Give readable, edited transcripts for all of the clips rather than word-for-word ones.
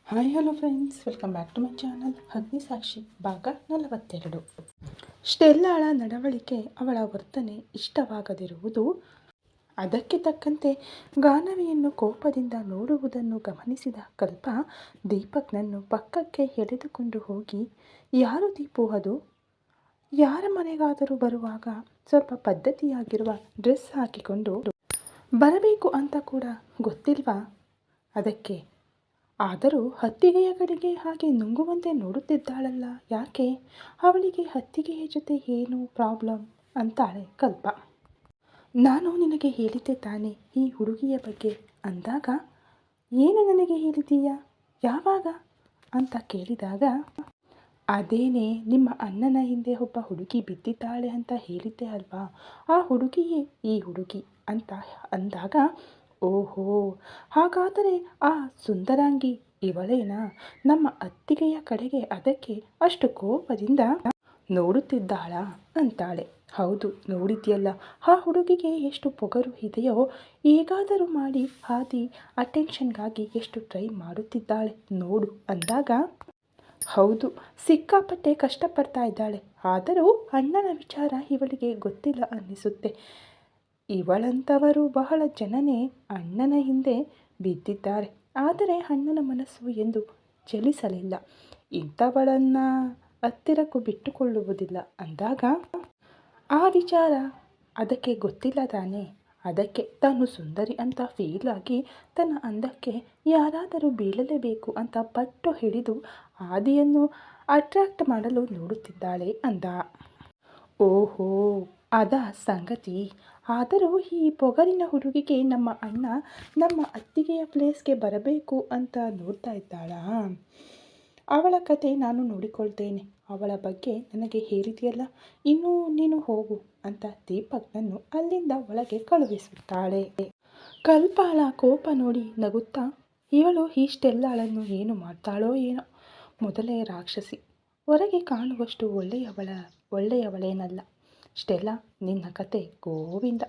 Hi hello friends, welcome back to my channel. Agnisakshi ಭಾಗ 42. ಸ್ಟೆಲ್ಲಾಳ ನಡವಳಿಕೆ, ಅವಳ ವರ್ತನೆ ಇಷ್ಟವಾಗದಿರುವುದು, ಅದಕ್ಕೆ ತಕ್ಕಂತೆ ಗಾನವಿಯನ್ನು ಕೋಪದಿಂದ ನೋಡುವುದನ್ನು ಗಮನಿಸಿದ ಕಲ್ಪ ದೀಪಕ್ನನ್ನು ಪಕ್ಕಕ್ಕೆ ಎಳೆದುಕೊಂಡು ಹೋಗಿ, ಯಾರು ದೀಪು ಅದು? ಯಾರ ಮನೆಗಾದರೂ ಬರುವಾಗ ಸ್ವಲ್ಪ ಪದ್ಧತಿಯಾಗಿರುವ ಡ್ರೆಸ್ ಹಾಕಿಕೊಂಡು ಬರಬೇಕು ಅಂತ ಕೂಡ ಗೊತ್ತಿಲ್ವಾ ಅದಕ್ಕೆ? ಆದರೂ ಅತ್ತಿಗೆಯ ಕಡೆಗೆ ಹಾಗೆ ನುಂಗುವಂತೆ ನೋಡುತ್ತಿದ್ದಾಳಲ್ಲ, ಯಾಕೆ? ಅವಳಿಗೆ ಅತ್ತಿಗೆಯ ಜೊತೆ ಏನು ಪ್ರಾಬ್ಲಮ್ ಅಂತಾಳೆ ಕಲ್ಪ. ನಾನು ನಿನಗೆ ಹೇಳಿದ್ದೆ ತಾನೇ ಈ ಹುಡುಗಿಯ ಬಗ್ಗೆ ಅಂದಾಗ, ಏನು ನನಗೆ ಹೇಳಿದ್ದೀಯಾ, ಯಾವಾಗ ಅಂತ ಕೇಳಿದಾಗ, ಅದೇನೇ ನಿಮ್ಮ ಅಣ್ಣನ ಹಿಂದೆ ಒಬ್ಬ ಹುಡುಗಿ ಬಿದ್ದಿದ್ದಾಳೆ ಅಂತ ಹೇಳಿದ್ದೆ ಅಲ್ವಾ, ಆ ಹುಡುಗಿಯೇ ಈ ಹುಡುಗಿ ಅಂತ ಅಂದಾಗ, ಓಹೋ, ಹಾಗಾದರೆ ಆ ಸುಂದರಾಂಗಿ ಇವಳೇನಾ ನಮ್ಮ ಅತ್ತಿಗೆಯ ಕಡೆಗೆ ಅದಕ್ಕೆ ಅಷ್ಟು ಕೋಪದಿಂದ ನೋಡುತ್ತಿದ್ದಾಳಾ ಅಂತಾಳೆ. ಹೌದು, ನೋಡಿದ್ಯಲ್ಲ, ಆ ಹುಡುಗಿಗೆ ಎಷ್ಟು ಪೊಗರು ಇದೆಯೋ, ಹೇಗಾದರೂ ಮಾಡಿ ಹಾದಿ ಅಟೆನ್ಷನ್ಗಾಗಿ ಎಷ್ಟು ಟ್ರೈ ಮಾಡುತ್ತಿದ್ದಾಳೆ ನೋಡು ಅಂದಾಗ, ಹೌದು, ಸಿಕ್ಕಾಪಟ್ಟೆ ಕಷ್ಟಪಡ್ತಾ ಇದ್ದಾಳೆ. ಆದರೂ ಅಣ್ಣನ ವಿಚಾರ ಇವಳಿಗೆ ಗೊತ್ತಿಲ್ಲ ಅನ್ನಿಸುತ್ತೆ. ಇವಳಂಥವರು ಬಹಳ ಜನನೇ ಅಣ್ಣನ ಹಿಂದೆ ಬಿದ್ದಿದ್ದಾರೆ, ಆದರೆ ಅಣ್ಣನ ಮನಸ್ಸು ಎಂದು ಚಲಿಸಲಿಲ್ಲ, ಇಂಥವಳನ್ನು ಹತ್ತಿರಕ್ಕೂ ಬಿಟ್ಟುಕೊಳ್ಳುವುದಿಲ್ಲ ಅಂದಾಗ, ಆ ವಿಚಾರ ಅದಕ್ಕೆ ಗೊತ್ತಿಲ್ಲ ತಾನೇ, ಅದಕ್ಕೆ ತಾನು ಸುಂದರಿ ಅಂತ ಫೀಲ್ ಆಗಿ ತನ್ನ ಅಂದಕ್ಕೆ ಯಾರಾದರೂ ಬೀಳಲೇಬೇಕು ಅಂತ ಪಟ್ಟು ಹಿಡಿದು ಆದಿಯನ್ನು ಅಟ್ರಾಕ್ಟ್ ಮಾಡಲು ನೋಡುತ್ತಿದ್ದಾಳೆ ಅಂದ. ಓಹೋ, ಅದ ಸಂಗತಿ. ಆದರೂ ಈ ಪೊಗರಿನ ಹುಡುಗಿಗೆ ನಮ್ಮ ಅಣ್ಣ ನಮ್ಮ ಅತ್ತಿಗೆಯ ಪ್ಲೇಸ್ಗೆ ಬರಬೇಕು ಅಂತ ನೋಡ್ತಾ ಇದ್ದಾಳಾ? ಅವಳ ಕತೆ ನಾನು ನೋಡಿಕೊಳ್ತೇನೆ. ಅವಳ ಬಗ್ಗೆ ನನಗೆ ಹೇಳಿದೆಯಲ್ಲ, ಇನ್ನೂ ನೀನು ಹೋಗು ಅಂತ ದೀಪಕ್ನನ್ನು ಅಲ್ಲಿಂದ ಒಳಗೆ ಕಳುಹಿಸುತ್ತಾಳೆ. ಕಲ್ಪಾಳ ಕೋಪ ನೋಡಿ ನಗುತ್ತಾ, ಇವಳು ಇಷ್ಟೆಲ್ಲಳನ್ನು ಏನು ಮಾಡ್ತಾಳೋ ಏನೋ, ಮೊದಲೇ ರಾಕ್ಷಸಿ, ಹೊರಗೆ ಕಾಣುವಷ್ಟು ಒಳ್ಳೆಯವಳೇನಲ್ಲ. ಸ್ಟೆಲ್ಲಾ, ನಿನ್ನ ಕತೆ ಗೋವಿಂದ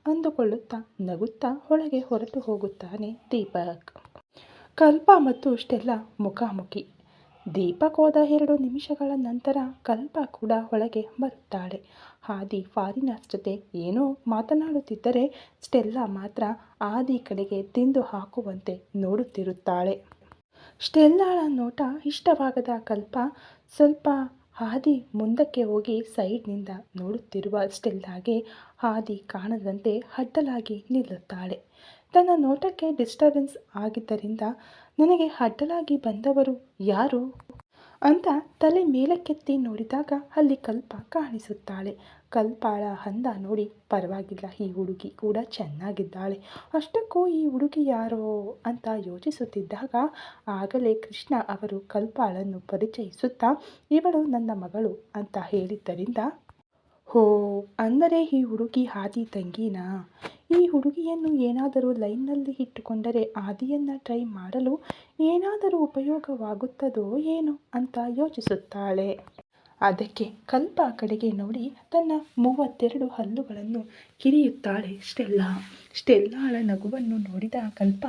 ಅಂದುಕೊಳ್ಳುತ್ತಾ ನಗುತ್ತಾ ಒಳಗೆ ಹೊರಟು ಹೋಗುತ್ತಾನೆ ದೀಪಕ್. ಕಲ್ಪ ಮತ್ತು ಸ್ಟೆಲ್ಲಾ ಮುಖಾಮುಖಿ. ದೀಪಕ್ ಹೋದ 2 ನಿಮಿಷಗಳ ನಂತರ ಕಲ್ಪ ಕೂಡ ಒಳಗೆ ಬರುತ್ತಾಳೆ. ಆದಿ ಫಾರಿನರ್ಸ್ ಜೊತೆ ಏನೋ ಮಾತನಾಡುತ್ತಿದ್ದರೆ ಸ್ಟೆಲ್ಲಾ ಮಾತ್ರ ಆದಿ ಕಡೆಗೆ ತಿಂದು ಹಾಕುವಂತೆ ನೋಡುತ್ತಿರುತ್ತಾಳೆ. ಸ್ಟೆಲ್ಲಾಳ ನೋಟ ಇಷ್ಟವಾಗದ ಕಲ್ಪ ಸ್ವಲ್ಪ ಆದಿ ಮುಂದಕ್ಕೆ ಹೋಗಿ ಸೈಡ್ನಿಂದ ನೋಡುತ್ತಿರುವ ಸ್ಟೆಲ್ಲಾಗೆ ಆದಿ ಕಾಣದಂತೆ ಅಡ್ಡಲಾಗಿ ನಿಲ್ಲುತ್ತಾಳೆ. ತನ್ನ ನೋಟಕ್ಕೆ ಡಿಸ್ಟರ್ಬೆನ್ಸ್ ಆಗಿದ್ದರಿಂದ, ನನಗೆ ಅಡ್ಡಲಾಗಿ ಬಂದವರು ಯಾರು ಅಂತ ತಲೆ ಮೇಲಕ್ಕೆತ್ತಿ ನೋಡಿದಾಗ ಅಲ್ಲಿ ಕಲ್ಪ ಕಾಣಿಸುತ್ತಾಳೆ. ಕಲ್ಪಾಳ ಅಂದ ನೋಡಿ, ಪರವಾಗಿಲ್ಲ, ಈ ಹುಡುಗಿ ಕೂಡ ಚೆನ್ನಾಗಿದ್ದಾಳೆ, ಅಷ್ಟಕ್ಕೂ ಈ ಹುಡುಗಿ ಯಾರೋ ಅಂತ ಯೋಚಿಸುತ್ತಿದ್ದಾಗ, ಆಗಲೇ ಕೃಷ್ಣ ಅವರು ಕಲ್ಪಾಳನ್ನು ಪರಿಚಯಿಸುತ್ತಾ, ಇವಳು ನನ್ನ ಮಗಳು ಅಂತ ಹೇಳಿದ್ದರಿಂದ, ಹೋ, ಅಂದರೆ ಈ ಹುಡುಗಿ ಆದಿ ತಂಗಿನಾ? ಈ ಹುಡುಗಿಯನ್ನು ಏನಾದರೂ ಲೈನ್ನಲ್ಲಿ ಇಟ್ಟುಕೊಂಡರೆ ಆದಿಯನ್ನು ಟ್ರೈ ಮಾಡಲು ಏನಾದರೂ ಉಪಯೋಗವಾಗುತ್ತದೋ ಏನೋ ಅಂತ ಯೋಚಿಸುತ್ತಾಳೆ. ಅದಕ್ಕೆ ಕಲ್ಪ ಕಡೆಗೆ ನೋಡಿ ತನ್ನ 32 ಹಲ್ಲುಗಳನ್ನು ಕಿರಿಯುತ್ತಾಳೆ ಸ್ಟೆಲ್ಲಾ. ಸ್ಟೆಲ್ಲಾಳ ನಗುವನ್ನು ನೋಡಿದ ಕಲ್ಪ,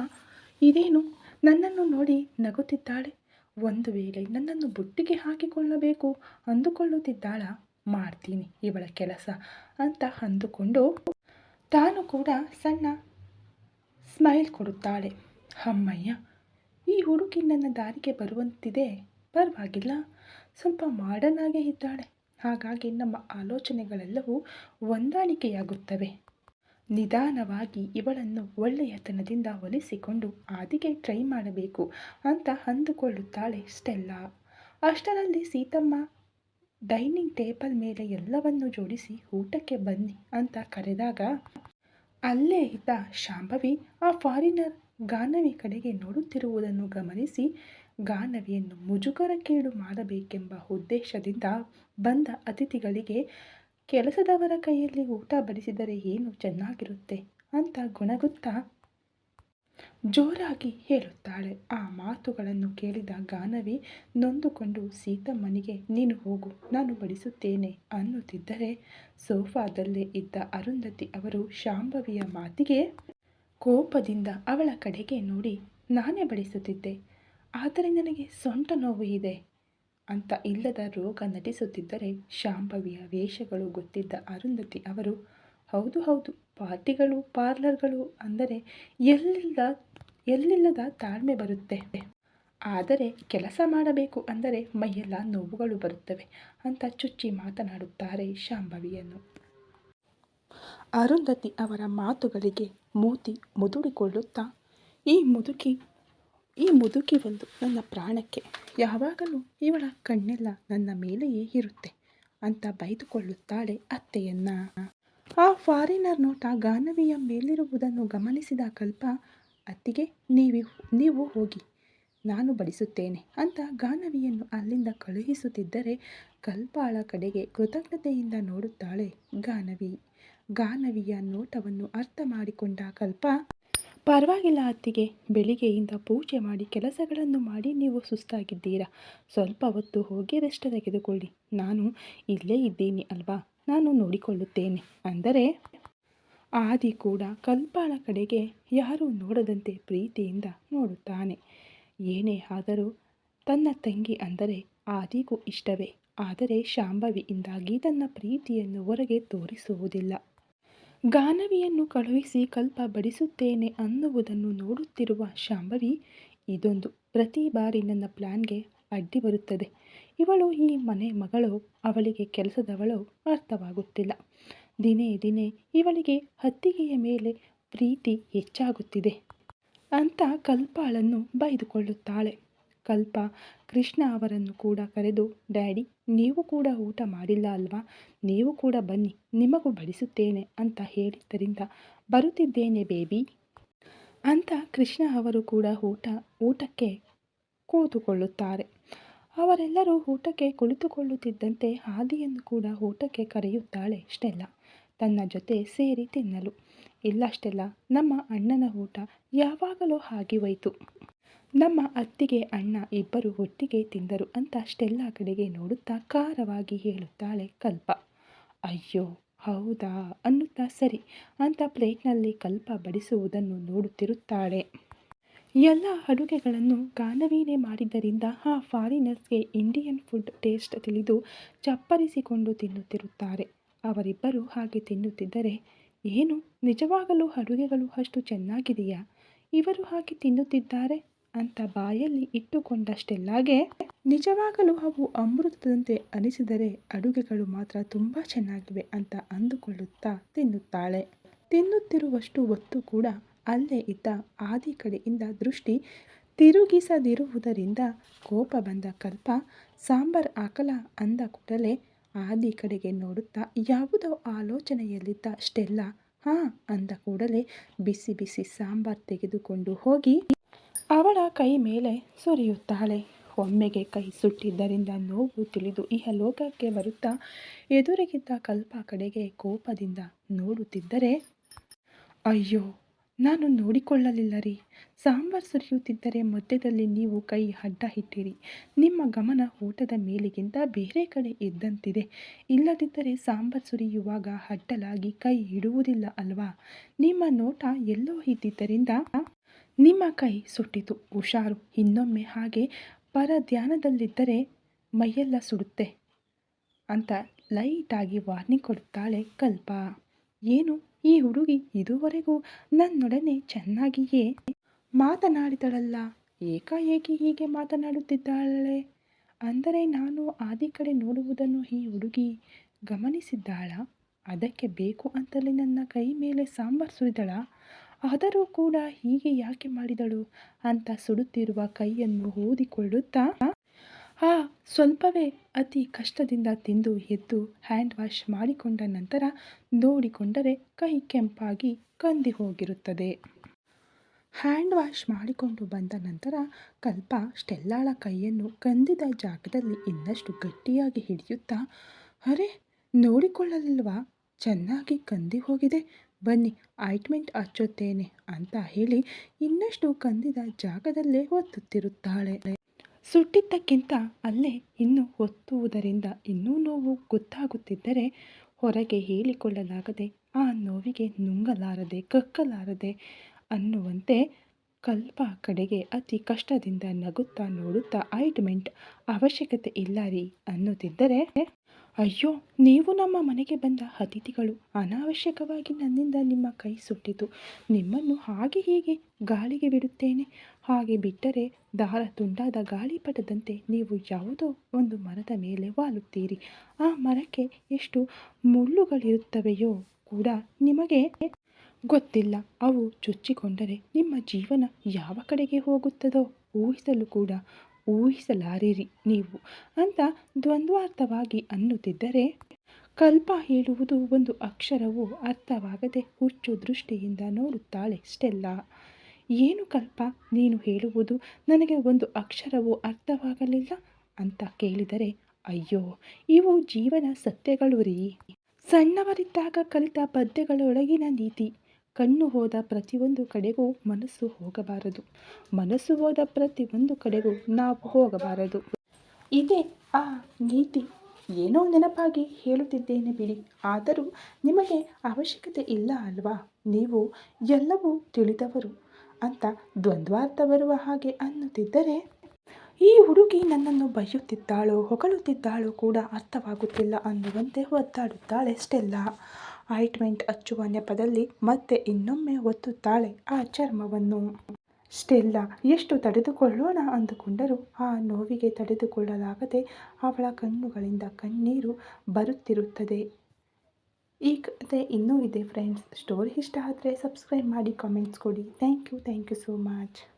ಇದೇನು ನನ್ನನ್ನು ನೋಡಿ ನಗುತ್ತಿದ್ದಾಳೆ, ಒಂದು ವೇಳೆ ನನ್ನನ್ನು ಬುಟ್ಟಿಗೆ ಹಾಕಿಕೊಳ್ಳಬೇಕು ಅಂದುಕೊಳ್ಳುತ್ತಿದ್ದಾಳ, ಮಾಡ್ತೀನಿ ಇವಳ ಕೆಲಸ ಅಂತ ಅಂದುಕೊಂಡು ತಾನು ಕೂಡ ಸಣ್ಣ ಸ್ಮೈಲ್ ಕೊಡುತ್ತಾಳೆ. ಅಮ್ಮಯ್ಯ, ಈ ಹುಡುಗಿ ನನ್ನ ದಾರಿಗೆ ಬರುವಂತಿದೆ, ಪರವಾಗಿಲ್ಲ, ಸ್ವಲ್ಪ ಮಾಡರ್ನ್ ಆಗೇ ಇದ್ದಾಳೆ, ಹಾಗಾಗಿ ನಮ್ಮ ಆಲೋಚನೆಗಳೆಲ್ಲವೂ ಹೊಂದಾಣಿಕೆಯಾಗುತ್ತವೆ. ನಿಧಾನವಾಗಿ ಇವಳನ್ನು ಒಳ್ಳೆಯತನದಿಂದ ಒಲಿಸಿಕೊಂಡು ಆದಿಗೆ ಟ್ರೈ ಮಾಡಬೇಕು ಅಂತ ಅಂದುಕೊಳ್ಳುತ್ತಾಳೆ ಸ್ಟೆಲ್ಲಾ. ಅಷ್ಟರಲ್ಲಿ ಸೀತಮ್ಮ ಡೈನಿಂಗ್ ಟೇಬಲ್ ಮೇಲೆ ಎಲ್ಲವನ್ನು ಜೋಡಿಸಿ ಊಟಕ್ಕೆ ಬನ್ನಿ ಅಂತ ಕರೆದಾಗ, ಅಲ್ಲೇ ಇದ್ದ ಶಾಂಭವಿ ಆ ಫಾರಿನರ್ ಗಾನವಿ ಕಡೆಗೆ ನೋಡುತ್ತಿರುವುದನ್ನು ಗಮನಿಸಿ, ಗಾನವಿಯನ್ನು ಮುಜುಗರಕ್ಕೀಡು ಮಾಡಬೇಕೆಂಬ ಉದ್ದೇಶದಿಂದ ಬಂದ ಅತಿಥಿಗಳಿಗೆ ಕೆಲಸದವರ ಕೈಯಲ್ಲಿ ಊಟ ಬಡಿಸಿದರೆ ಏನು ಚೆನ್ನಾಗಿರುತ್ತೆ ಅಂತ ಗೊಣಗುತ್ತಾ ಜೋರಾಗಿ ಹೇಳುತ್ತಾಳೆ. ಆ ಮಾತುಗಳನ್ನು ಕೇಳಿದ ಗಾನವಿ ನೊಂದುಕೊಂಡು ಸೀತಮ್ಮನಿಗೆ, ನೀನು ಹೋಗು, ನಾನು ಬಡಿಸುತ್ತೇನೆ ಅನ್ನುತ್ತಿದ್ದರೆ, ಸೋಫಾದಲ್ಲೇ ಇದ್ದ ಅರುಂಧತಿ ಅವರು ಶಾಂಭವಿಯ ಮಾತಿಗೆ ಕೋಪದಿಂದ ಅವಳ ಕಡೆಗೆ ನೋಡಿ, ನಾನೇ ಬಡಿಸುತ್ತಿದ್ದೆ, ಆದರೆ ನನಗೆ ಸೊಂಟ ನೋವು ಇದೆ ಅಂತ ಇಲ್ಲದ ರೋಗ ನಟಿಸುತ್ತಿದ್ದರೆ ಶಾಂಭವಿಯ ವೇಷಗಳು ಗೊತ್ತಿದ್ದ ಅರುಂಧತಿ ಅವರು ಹೌದು ಹೌದು, ಪಾರ್ಟಿಗಳು ಪಾರ್ಲರ್ಗಳು ಅಂದರೆ ಎಲ್ಲಿಲ್ಲ ಎಲ್ಲಿಲ್ಲದ ತಾಳ್ಮೆ ಬರುತ್ತೆ, ಆದರೆ ಕೆಲಸ ಮಾಡಬೇಕು ಅಂದರೆ ಮೈಯೆಲ್ಲ ನೋವುಗಳು ಬರುತ್ತವೆ ಅಂತ ಚುಚ್ಚಿ ಮಾತನಾಡುತ್ತಾರೆ ಶಾಂಭವಿಯನ್ನು. ಅರುಂಧತಿ ಅವರ ಮಾತುಗಳಿಗೆ ಮೂತಿ ಮುದುಡಿಕೊಳ್ಳುತ್ತಾ ಈ ಮುದುಕಿ ಈ ಮುದುಕಿ ಒಂದು ನನ್ನ ಪ್ರಾಣಕ್ಕೆ, ಯಾವಾಗಲೂ ಇವಳ ಕಣ್ಣೆಲ್ಲ ನನ್ನ ಮೇಲೆಯೇ ಇರುತ್ತೆ ಅಂತ ಬೈದುಕೊಳ್ಳುತ್ತಾಳೆ ಅತ್ತೆಯನ್ನ. ಆ ಫಾರಿನರ್ ನೋಟ ಗಾನವಿಯ ಮೇಲಿರುವುದನ್ನು ಗಮನಿಸಿದ ಕಲ್ಪ, ಅತ್ತಿಗೆ ನೀವು ಹೋಗಿ, ನಾನು ಬಡಿಸುತ್ತೇನೆ ಅಂತ ಗಾನವಿಯನ್ನು ಅಲ್ಲಿಂದ ಕಳುಹಿಸುತ್ತಿದ್ದರೆ ಕಲ್ಪಾಳ ಕಡೆಗೆ ಕೃತಜ್ಞತೆಯಿಂದ ನೋಡುತ್ತಾಳೆ ಗಾನವಿ. ಗಾನವಿಯ ನೋಟವನ್ನು ಅರ್ಥ ಮಾಡಿಕೊಂಡ ಕಲ್ಪ, ಪರವಾಗಿಲ್ಲ ಅತ್ತಿಗೆ, ಬೆಳಿಗ್ಗೆಯಿಂದ ಪೂಜೆ ಮಾಡಿ ಕೆಲಸಗಳನ್ನು ಮಾಡಿ ನೀವು ಸುಸ್ತಾಗಿದ್ದೀರಾ, ಸ್ವಲ್ಪ ಹೊತ್ತು ಹೋಗಿ ರೆಸ್ಟ್ ತೆಗೆದುಕೊಳ್ಳಿ, ನಾನು ಇಲ್ಲೇ ಇದ್ದೀನಿ ಅಲ್ವಾ, ನಾನು ನೋಡಿಕೊಳ್ಳುತ್ತೇನೆ ಅಂದರೆ ಆದಿ ಕೂಡ ಕಲ್ಪಾಳ ಕಡೆಗೆ ಯಾರೂ ನೋಡದಂತೆ ಪ್ರೀತಿಯಿಂದ ನೋಡುತ್ತಾನೆ. ಏನೇ ಆದರೂ ತನ್ನ ತಂಗಿ ಅಂದರೆ ಆದಿಗೂ ಇಷ್ಟವೇ, ಆದರೆ ಶಾಂಭವಿಯಿಂದಾಗಿ ತನ್ನ ಪ್ರೀತಿಯನ್ನು ಹೊರಗೆ ತೋರಿಸುವುದಿಲ್ಲ. ಗಾನವಿಯನ್ನು ಕಳುಹಿಸಿ ಕಲ್ಪ ಬಡಿಸುತ್ತೇನೆ ಅನ್ನುವುದನ್ನು ನೋಡುತ್ತಿರುವ ಶಾಂಭವಿ, ಇದೊಂದು ಪ್ರತಿ ಬಾರಿ ನನ್ನ ಪ್ಲ್ಯಾನ್ಗೆ ಅಡ್ಡಿ ಬರುತ್ತದೆ, ಇವಳು ಈ ಮನೆ ಮಗಳು, ಅವಳಿಗೆ ಕೆಲಸದವಳು ಅರ್ಥವಾಗುತ್ತಿಲ್ಲ, ದಿನೇ ದಿನೇ ಇವಳಿಗೆ ಅತ್ತಿಗೆಯ ಮೇಲೆ ಪ್ರೀತಿ ಹೆಚ್ಚಾಗುತ್ತಿದೆ ಅಂತ ಕಲ್ಪಾಳನ್ನು ಬೈದುಕೊಳ್ಳುತ್ತಾಳೆ. ಕಲ್ಪ ಕೃಷ್ಣ ಅವರನ್ನು ಕೂಡ ಕರೆದು, ಡ್ಯಾಡಿ ನೀವು ಕೂಡ ಊಟ ಮಾಡಿಲ್ಲ ಅಲ್ವಾ, ನೀವು ಕೂಡ ಬನ್ನಿ, ನಿಮಗೂ ಬಡಿಸುತ್ತೇನೆ ಅಂತ ಹೇಳಿದ್ದರಿಂದ ಬರುತ್ತಿದ್ದೇನೆ ಬೇಬಿ ಅಂತ ಕೃಷ್ಣ ಅವರು ಕೂಡ ಊಟಕ್ಕೆ ಕೂತುಕೊಳ್ಳುತ್ತಾರೆ. ಅವರೆಲ್ಲರೂ ಊಟಕ್ಕೆ ಕುಳಿತುಕೊಳ್ಳುತ್ತಿದ್ದಂತೆ ಆದಿಯನ್ನು ಕೂಡ ಊಟಕ್ಕೆ ಕರೆಯುತ್ತಾಳೆ ಸ್ಟೆಲ್ಲಾ ತನ್ನ ಜೊತೆ ಸೇರಿ ತಿನ್ನಲು. ಇಲ್ಲ ಸ್ಟೆಲ್ಲಾ, ನಮ್ಮ ಅಣ್ಣನ ಊಟ ಯಾವಾಗಲೂ ಆಗಿ ಹೋಯಿತು, ನಮ್ಮ ಅತ್ತಿಗೆ ಅಣ್ಣ ಇಬ್ಬರು ಒಟ್ಟಿಗೆ ತಿಂದರು ಅಂತ ಸ್ಟೆಲ್ಲಾ ಕಡೆಗೆ ನೋಡುತ್ತಾ ಖಾರವಾಗಿ ಹೇಳುತ್ತಾಳೆ ಕಲ್ಪ. ಅಯ್ಯೋ ಹೌದಾ ಅನ್ನುತ್ತಾ ಸರಿ ಅಂತ ಪ್ಲೇಟ್ನಲ್ಲಿ ಕಲ್ಪ ಬಡಿಸುವುದನ್ನು ನೋಡುತ್ತಿರುತ್ತಾಳೆ. ಎಲ್ಲ ಅಡುಗೆಗಳನ್ನು ಗಾನವಿನೇ ಮಾಡಿದ್ದರಿಂದ ಆ ಫಾರಿನರ್ಸ್ಗೆ ಇಂಡಿಯನ್ ಫುಡ್ ಟೇಸ್ಟ್ ತಿಳಿದು ಚಪ್ಪರಿಸಿಕೊಂಡು ತಿನ್ನುತ್ತಿರುತ್ತಾರೆ. ಅವರಿಬ್ಬರು ಹಾಗೆ ತಿನ್ನುತ್ತಿದ್ದರೆ, ಏನು ನಿಜವಾಗಲೂ ಅಡುಗೆಗಳು ಅಷ್ಟು ಚೆನ್ನಾಗಿದೆಯಾ, ಇವರು ಹಾಗೆ ತಿನ್ನುತ್ತಿದ್ದಾರೆ ಅಂತ ಬಾಯಲ್ಲಿ ಇಟ್ಟುಕೊಂಡಷ್ಟೆಲ್ಲಾಗೆ ನಿಜವಾಗಲೂ ಅವು ಅಮೃತದಂತೆ ಅನಿಸಿದರೆ ಅಡುಗೆಗಳು ಮಾತ್ರ ತುಂಬ ಚೆನ್ನಾಗಿವೆ ಅಂತ ಅಂದುಕೊಳ್ಳುತ್ತಾ ತಿನ್ನುತ್ತಾಳೆ. ತಿನ್ನುತ್ತಿರುವಷ್ಟು ಹೊತ್ತು ಕೂಡ ಅಲ್ಲೇ ಇದ್ದ ಆದಿ ಕಡೆಯಿಂದ ದೃಷ್ಟಿ ತಿರುಗಿಸದಿರುವುದರಿಂದ ಕೋಪ ಬಂದ ಕಲ್ಪ, ಸಾಂಬಾರ್ ಹಾಕಲ ಅಂದ ಕೂಡಲೇ ಆದಿ ಕಡೆಗೆ ನೋಡುತ್ತಾ ಯಾವುದೋ ಆಲೋಚನೆಯಲ್ಲಿದ್ದ ಸ್ಟೆಲ್ಲಾ ಹಾಂ ಅಂದ ಕೂಡಲೇ ಬಿಸಿ ಬಿಸಿ ಸಾಂಬಾರ್ ತೆಗೆದುಕೊಂಡು ಹೋಗಿ ಅವಳ ಕೈ ಮೇಲೆ ಸುರಿಯುತ್ತಾಳೆ. ಒಮ್ಮೆಗೆ ಕೈ ಸುಟ್ಟಿದ್ದರಿಂದ ನೋವು ತಿಳಿದು ಇಹಲೋಕಕ್ಕೆ ಬರುತ್ತಾ ಎದುರಿಗಿದ್ದ ಕಲ್ಪ ಕಡೆಗೆ ಕೋಪದಿಂದ ನೋಡುತ್ತಿದ್ದರೆ, ಅಯ್ಯೋ ನಾನು ನೋಡಿಕೊಳ್ಳಲಿಲ್ಲ ರೀ, ಸಾಂಬಾರ್ ಸುರಿಯುತ್ತಿದ್ದರೆ ಮಧ್ಯದಲ್ಲಿ ನೀವು ಕೈ ಅಡ್ಡ ಇಟ್ಟಿರಿ, ನಿಮ್ಮ ಗಮನ ಊಟದ ಮೇಲಿಗಿಂತ ಬೇರೆ ಕಡೆ ಇದ್ದಂತಿದೆ, ಇಲ್ಲದಿದ್ದರೆ ಸಾಂಬಾರ್ ಸುರಿಯುವಾಗ ಅಡ್ಡಲಾಗಿ ಕೈ ಇಡುವುದಿಲ್ಲ ಅಲ್ವಾ, ನಿಮ್ಮ ನೋಟ ಎಲ್ಲೋ ಇದ್ದಿದ್ದರಿಂದ ನಿಮ್ಮ ಕೈ ಸುಟ್ಟಿತು, ಹುಷಾರು, ಇನ್ನೊಮ್ಮೆ ಹಾಗೆ ಪರಧ್ಯಾನದಲ್ಲಿದ್ದರೆ ಮೈಯೆಲ್ಲ ಸುಡುತ್ತೆ ಅಂತ ಲೈಟಾಗಿ ವಾರ್ನಿಂಗ್ ಕೊಡುತ್ತಾಳೆ ಕಲ್ಪ. ಏನು ಈ ಹುಡುಗಿ ಇದುವರೆಗೂ ನನ್ನೊಡನೆ ಚೆನ್ನಾಗಿಯೇ ಮಾತನಾಡಿದಳಲ್ಲ, ಏಕಾಏಕಿ ಹೀಗೆ ಮಾತನಾಡುತ್ತಿದ್ದಾಳೆ ಅಂದರೆ ನಾನು ಆದಿ ಕಡೆ ನೋಡುವುದನ್ನು ಈ ಹುಡುಗಿ ಗಮನಿಸಿದ್ದಾಳ, ಅದಕ್ಕೆ ಬೇಕು ಅಂತಲೇ ನನ್ನ ಕೈ ಮೇಲೆ ಸಾಂಬಾರ್ ಸುರಿದಳ, ಆದರೂ ಕೂಡ ಹೀಗೆ ಯಾಕೆ ಮಾಡಿದಳು ಅಂತ ಸುಡುತ್ತಿರುವ ಕೈಯನ್ನು ಊದಿಕೊಳ್ಳುತ್ತಾ ಸ್ವಲ್ಪವೇ ಅತಿ ಕಷ್ಟದಿಂದ ತಿಂದು ಎದ್ದು ಹ್ಯಾಂಡ್ ವಾಶ್ ಮಾಡಿಕೊಂಡ ನಂತರ ನೋಡಿಕೊಂಡರೆ ಕೈ ಕೆಂಪಾಗಿ ಕಂದಿ ಹೋಗಿರುತ್ತದೆ. ಹ್ಯಾಂಡ್ ವಾಶ್ ಮಾಡಿಕೊಂಡು ಬಂದ ನಂತರ ಕಲ್ಪ ಸ್ಟೆಲ್ಲಾಳ ಕೈಯನ್ನು ಕಂದಿದ ಜಾಗದಲ್ಲಿ ಇನ್ನಷ್ಟು ಗಟ್ಟಿಯಾಗಿ ಹಿಡಿಯುತ್ತಾ, ಅರೆ ನೋಡಿಕೊಳ್ಳಲಿಲ್ವಾ, ಚೆನ್ನಾಗಿ ಕಂದಿ ಹೋಗಿದೆ, ಬನ್ನಿ ಆಯಿಂಟ್ಮೆಂಟ್ ಹಚ್ಚುತ್ತೇನೆ ಅಂತ ಹೇಳಿ ಇನ್ನಷ್ಟು ಕಂದಿದ ಜಾಗದಲ್ಲೇ ಒತ್ತುತ್ತಿರುತ್ತಾಳೆ. ಸುಟ್ಟಿದ್ದಕ್ಕಿಂತ ಅಲ್ಲೇ ಇನ್ನೂ ಒತ್ತುವುದರಿಂದ ಇನ್ನೂ ನೋವು ಗೊತ್ತಾಗುತ್ತಿದ್ದರೆ ಹೊರಗೆ ಹೇಳಿಕೊಳ್ಳಲಾಗದೆ ಆ ನೋವಿಗೆ ನುಂಗಲಾರದೆ ಕಕ್ಕಲಾರದೆ ಅನ್ನುವಂತೆ ಕಲ್ಪ ಕಡೆಗೆ ಅತಿ ಕಷ್ಟದಿಂದ ನಗುತ್ತಾ ನೋಡುತ್ತಾ ಆಯಿಂಟ್ಮೆಂಟ್ ಅವಶ್ಯಕತೆ ಇಲ್ಲ ರೀ ಅನ್ನುತ್ತಿದ್ದರೆ, ಅಯ್ಯೋ, ನೀವು ನಮ್ಮ ಮನೆಗೆ ಬಂದ ಅತಿಥಿಗಳು. ಅನಾವಶ್ಯಕವಾಗಿ ನನ್ನಿಂದ ನಿಮ್ಮ ಕೈ ಸುಟ್ಟಿತು. ನಿಮ್ಮನ್ನು ಹಾಗೆ ಹೀಗೆ ಗಾಳಿಗೆ ಬಿಡುತ್ತೇನೆ. ಹಾಗೆ ಬಿಟ್ಟರೆ ದಾರ ತುಂಡಾದ ಗಾಳಿಪಟದಂತೆ ನೀವು ಯಾವುದೋ ಒಂದು ಮರದ ಮೇಲೆ ವಾಲುತ್ತೀರಿ. ಆ ಮರಕ್ಕೆ ಎಷ್ಟು ಮುಳ್ಳುಗಳಿರುತ್ತವೆಯೋ ಕೂಡ ನಿಮಗೆ ಗೊತ್ತಿಲ್ಲ. ಅವು ಚುಚ್ಚಿಕೊಂಡರೆ ನಿಮ್ಮ ಜೀವನ ಯಾವ ಕಡೆಗೆ ಹೋಗುತ್ತದೋ ಊಹಿಸಲು ಕೂಡ ಊಹಿಸಲಾರಿರಿ ನೀವು ಅಂತ ದ್ವಂದ್ವಾರ್ಥವಾಗಿ ಅನ್ನುತ್ತಿದ್ದರೆ, ಕಲ್ಪ ಹೇಳುವುದು ಒಂದು ಅಕ್ಷರವೂ ಅರ್ಥವಾಗದೆ ಹುಚ್ಚು ದೃಷ್ಟಿಯಿಂದ ನೋಡುತ್ತಾಳೆ ಸ್ಟೆಲ್ಲಾ. ಏನು ಕಲ್ಪ, ನೀನು ಹೇಳುವುದು ನನಗೆ ಒಂದು ಅಕ್ಷರವೂ ಅರ್ಥವಾಗಲಿಲ್ಲ ಅಂತ ಕೇಳಿದರೆ, ಅಯ್ಯೋ, ಇವು ಜೀವನ ಸತ್ಯಗಳು ರೀ. ಸಣ್ಣವರಿದ್ದಾಗ ಕಲಿತ ಪದ್ಯಗಳೊಳಗಿನ ನೀತಿ. ಕಣ್ಣು ಹೋದ ಪ್ರತಿಯೊಂದು ಕಡೆಗೂ ಮನಸ್ಸು ಹೋಗಬಾರದು. ಮನಸ್ಸು ಹೋದ ಪ್ರತಿಯೊಂದು ಕಡೆಗೂ ನಾವು ಹೋಗಬಾರದು. ಇದೇ ಆ ನೀತಿ. ಏನೋ ನೆನಪಾಗಿ ಹೇಳುತ್ತಿದ್ದೇನೆ ಬಿಡಿ. ಆದರೂ ನಿಮಗೆ ಅವಶ್ಯಕತೆ ಇಲ್ಲ ಅಲ್ವಾ? ನೀವು ಎಲ್ಲವೂ ತಿಳಿದವರು ಅಂತ ದ್ವಂದ್ವಾರ್ಥ ಬರುವ ಹಾಗೆ ಅನ್ನುತ್ತಿದ್ದರೆ, ಈ ಹುಡುಗಿ ನನ್ನನ್ನು ಬೈಯುತ್ತಿದ್ದಾಳೋ ಹೊಗಳುತ್ತಿದ್ದಾಳೋ ಕೂಡ ಅರ್ಥವಾಗುತ್ತಿಲ್ಲ ಅನ್ನುವಂತೆ ಒದ್ದಾಡುತ್ತಾಳೆ ಸ್ಟೆಲ್ಲಾ. ಆಯಿಂಟ್ಮೆಂಟ್ ಹಚ್ಚುವ ನೆಪದಲ್ಲಿ ಮತ್ತೆ ಇನ್ನೊಮ್ಮೆ ಒತ್ತುತ್ತಾಳೆ ಆ ಚರ್ಮವನ್ನು. ಸ್ಟೆಲ್ಲಾ ಎಷ್ಟು ತಡೆದುಕೊಳ್ಳೋಣ ಅಂದುಕೊಂಡರೂ ಆ ನೋವಿಗೆ ತಡೆದುಕೊಳ್ಳಲಾಗದೆ ಅವಳ ಕಣ್ಣುಗಳಿಂದ ಕಣ್ಣೀರು ಬರುತ್ತಿರುತ್ತದೆ. ಈ ಕತೆ ಇನ್ನೂ ಇದೆ ಫ್ರೆಂಡ್ಸ್. ಸ್ಟೋರಿ ಇಷ್ಟ ಆದರೆ ಸಬ್ಸ್ಕ್ರೈಬ್ ಮಾಡಿ, ಕಾಮೆಂಟ್ಸ್ ಕೊಡಿ. Thank you so much.